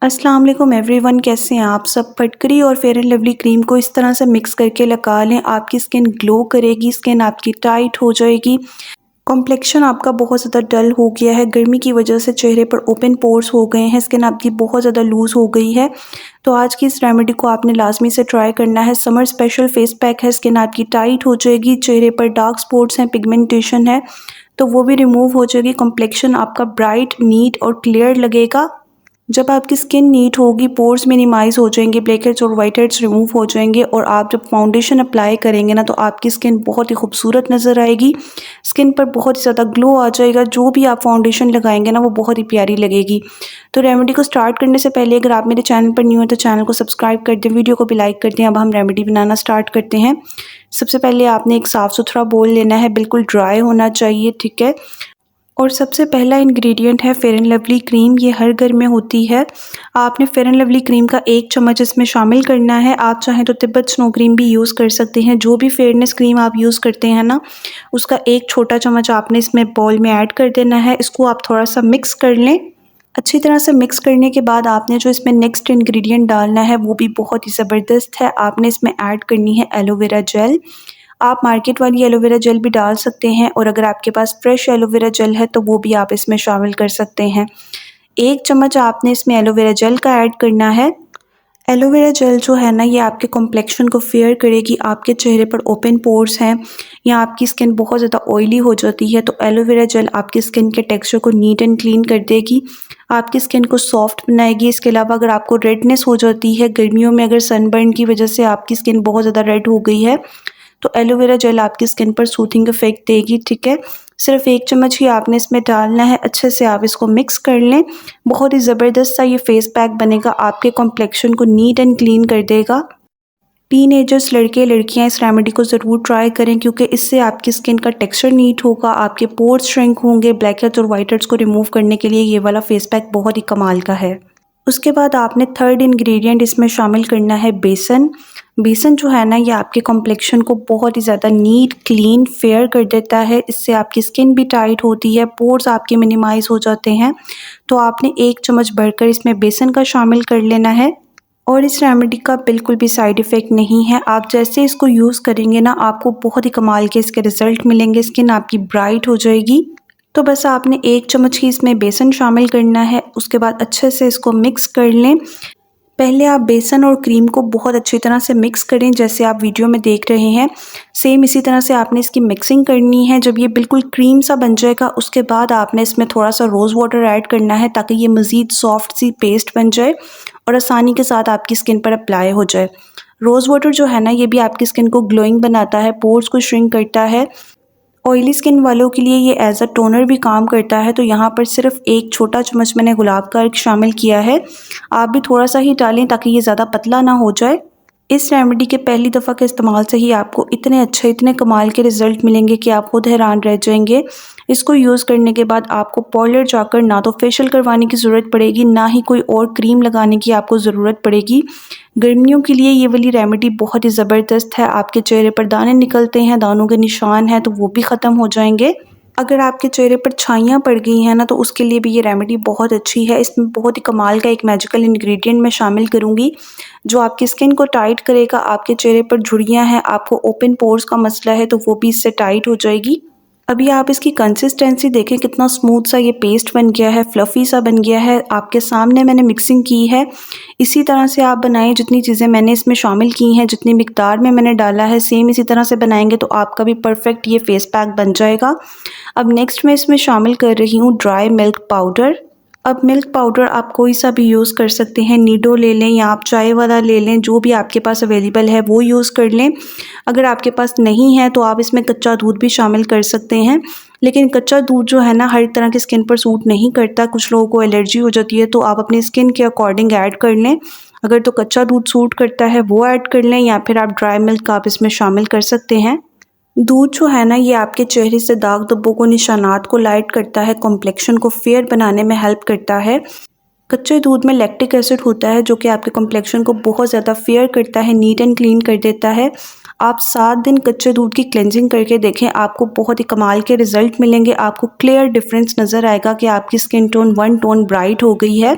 अस्सलाम वालेकुम एवरीवन, कैसे हैं आप सब। फटकरी और फेयर एंड लवली क्रीम को इस तरह से मिक्स करके लगा लें, आपकी स्किन ग्लो करेगी, स्किन आपकी टाइट हो जाएगी। कॉम्प्लेक्शन आपका बहुत ज़्यादा डल हो गया है, गर्मी की वजह से चेहरे पर ओपन पोर्स हो गए हैं, स्किन आपकी बहुत ज़्यादा लूज़ हो गई है। तो आज की इस रेमेडी को आपने लाजमी से ट्राई करना है। समर स्पेशल फेस पैक है, स्किन आपकी टाइट हो जाएगी, चेहरे पर डार्क स्पॉट्स हैं, पिगमेंटेशन है तो वो भी रिमूव हो जाएगी। कॉम्प्लेक्शन आपका ब्राइट, नीट और क्लियर लगेगा। जब आपकी स्किन नीट होगी, पोर्स मिनिमाइज हो जाएंगे, ब्लैक हेड्स और वाइट हेड्स रिमूव हो जाएंगे और आप जब फाउंडेशन अप्लाई करेंगे ना तो आपकी स्किन बहुत ही खूबसूरत नज़र आएगी। स्किन पर बहुत ही ज़्यादा ग्लो आ जाएगा। जो भी आप फाउंडेशन लगाएंगे ना वो बहुत ही प्यारी लगेगी। तो रेमेडी को स्टार्ट करने से पहले अगर आप मेरे चैनल पर न्यू है तो चैनल को सब्सक्राइब कर दें, वीडियो को भी लाइक कर दें। अब हम रेमेडी बनाना स्टार्ट करते हैं। सबसे पहले आपने एक साफ़ सुथरा बोल लेना है, बिल्कुल ड्राई होना चाहिए, ठीक है। और सबसे पहला इंग्रेडिएंट है फेयर एंड लवली क्रीम। ये हर घर में होती है। आपने फेयर एंड लवली क्रीम का 1 चम्मच इसमें शामिल करना है। आप चाहें तो तिब्बत स्नो क्रीम भी यूज़ कर सकते हैं। जो भी फेयरनेस क्रीम आप यूज़ करते हैं ना, उसका 1 छोटा चम्मच आपने इसमें बाउल में ऐड कर देना है। इसको आप थोड़ा सा मिक्स कर लें। अच्छी तरह से मिक्स करने के बाद आपने जो इसमें नेक्स्ट इंग्रेडिएंट डालना है वो भी बहुत ही ज़बरदस्त है। आपने इसमें ऐड करनी है एलोवेरा जेल। आप मार्केट वाली एलोवेरा जेल भी डाल सकते हैं और अगर आपके पास फ्रेश एलोवेरा जेल है तो वो भी आप इसमें शामिल कर सकते हैं। 1 चम्मच आपने इसमें एलोवेरा जेल का ऐड करना है। एलोवेरा जेल जो है ना, ये आपके कॉम्प्लेक्शन को फेयर करेगी। आपके चेहरे पर ओपन पोर्स हैं या आपकी स्किन बहुत ज़्यादा ऑयली हो जाती है तो एलोवेरा जेल आपकी स्किन के टेक्सचर को नीट एंड क्लीन कर देगी, आपकी स्किन को सॉफ्ट बनाएगी। इसके अलावा अगर आपको रेडनेस हो जाती है गर्मियों में, अगर सनबर्न की वजह से आपकी स्किन बहुत ज़्यादा रेड हो गई है तो एलोवेरा जेल आपकी स्किन पर सूथिंग इफेक्ट देगी, ठीक है। सिर्फ 1 चम्मच ही आपने इसमें डालना है। अच्छे से आप इसको मिक्स कर लें। बहुत ही ज़बरदस्त सा ये फेस पैक बनेगा, आपके कॉम्प्लेक्शन को नीट एंड क्लीन कर देगा। टीनेजर्स लड़के लड़कियां इस रेमेडी को ज़रूर ट्राई करें क्योंकि इससे आपकी स्किन का टेक्सचर नीट होगा, आपके पोर्स श्रिंक होंगे। ब्लैक हेड्स और वाइट हेड्स को रिमूव करने के लिए ये वाला फेस पैक बहुत ही कमाल का है। उसके बाद आपने थर्ड इंग्रेडिएंट इसमें शामिल करना है बेसन। बेसन जो है ना, ये आपके कॉम्प्लेक्शन को बहुत ही ज़्यादा नीट, क्लीन, फेयर कर देता है। इससे आपकी स्किन भी टाइट होती है, पोर्स आपके मिनिमाइज हो जाते हैं। तो आपने 1 चम्मच भरकर इसमें बेसन का शामिल कर लेना है। और इस रेमेडी का बिल्कुल भी साइड इफ़ेक्ट नहीं है। आप जैसे इसको यूज़ करेंगे ना, आपको बहुत ही कमाल के इसके रिज़ल्ट मिलेंगे। स्किन आपकी ब्राइट हो जाएगी। तो बस आपने 1 चम्मच ही इसमें बेसन शामिल करना है। उसके बाद अच्छे से इसको मिक्स कर लें। पहले आप बेसन और क्रीम को बहुत अच्छी तरह से मिक्स करें, जैसे आप वीडियो में देख रहे हैं। सेम इसी तरह से आपने इसकी मिक्सिंग करनी है। जब ये बिल्कुल क्रीम सा बन जाएगा उसके बाद आपने इसमें थोड़ा सा रोज़ वाटर ऐड करना है ताकि ये मज़ीद सॉफ्ट सी पेस्ट बन जाए और आसानी के साथ आपकी स्किन पर अप्लाई हो जाए। रोज़ वाटर जो है ना, ये भी आपकी स्किन को ग्लोइंग बनाता है, पोर्स को श्रिंक करता है। ऑयली स्किन वालों के लिए ये एज अ टोनर भी काम करता है। तो यहाँ पर सिर्फ 1 छोटा चम्मच मैंने गुलाब का अर्क शामिल किया है। आप भी थोड़ा सा ही डालें ताकि ये ज़्यादा पतला ना हो जाए। इस रेमेडी के पहली दफ़ा के इस्तेमाल से ही आपको इतने अच्छे, इतने कमाल के रिज़ल्ट मिलेंगे कि आप खुद हैरान रह जाएंगे। इसको यूज़ करने के बाद आपको पार्लर जाकर ना तो फेशियल करवाने की ज़रूरत पड़ेगी, ना ही कोई और क्रीम लगाने की आपको ज़रूरत पड़ेगी। गर्मियों के लिए ये वाली रेमेडी बहुत ही ज़बरदस्त है। आपके चेहरे पर दाने निकलते हैं, दानों के निशान हैं तो वो भी ख़त्म हो जाएंगे। अगर आपके चेहरे पर छाइयाँ पड़ गई हैं ना तो उसके लिए भी ये रेमेडी बहुत अच्छी है। इसमें बहुत ही कमाल का एक मैजिकल इंग्रेडिएंट मैं शामिल करूँगी जो आपकी स्किन को टाइट करेगा। आपके चेहरे पर झुर्रियाँ हैं, आपको ओपन पोर्स का मसला है तो वो भी इससे टाइट हो जाएगी। अभी आप इसकी कंसिस्टेंसी देखें, कितना स्मूथ सा ये पेस्ट बन गया है, फ्लफ़ी सा बन गया है। आपके सामने मैंने मिक्सिंग की है। इसी तरह से आप बनाएं। जितनी चीज़ें मैंने इसमें शामिल की हैं, जितनी मिकदार में मैंने डाला है, सेम इसी तरह से बनाएंगे तो आपका भी परफेक्ट ये फेस पैक बन जाएगा। अब नेक्स्ट मैं इसमें शामिल कर रही हूँ ड्राई मिल्क पाउडर। अब मिल्क पाउडर आप कोई सा भी यूज़ कर सकते हैं। नीडो ले लें या आप चाय वाला ले लें, जो भी आपके पास अवेलेबल है वो यूज़ कर लें। अगर आपके पास नहीं है तो आप इसमें कच्चा दूध भी शामिल कर सकते हैं। लेकिन कच्चा दूध जो है ना, हर तरह की स्किन पर सूट नहीं करता। कुछ लोगों को एलर्जी हो जाती है तो आप अपनी स्किन के अकॉर्डिंग ऐड कर लें। अगर तो कच्चा दूध सूट करता है वो ऐड कर लें या फिर आप ड्राई मिल्क आप इसमें शामिल कर सकते हैं। दूध जो है ना, ये आपके चेहरे से दाग धब्बों को, निशानात को लाइट करता है, कॉम्प्लेक्शन को फेयर बनाने में हेल्प करता है। कच्चे दूध में लैक्टिक एसिड होता है जो कि आपके कॉम्प्लेक्शन को बहुत ज़्यादा फेयर करता है, नीट एंड क्लीन कर देता है। आप 7 दिन कच्चे दूध की क्लेंजिंग करके देखें, आपको बहुत ही कमाल के रिजल्ट मिलेंगे। आपको क्लियर डिफरेंस नज़र आएगा कि आपकी स्किन टोन 1 टोन ब्राइट हो गई है।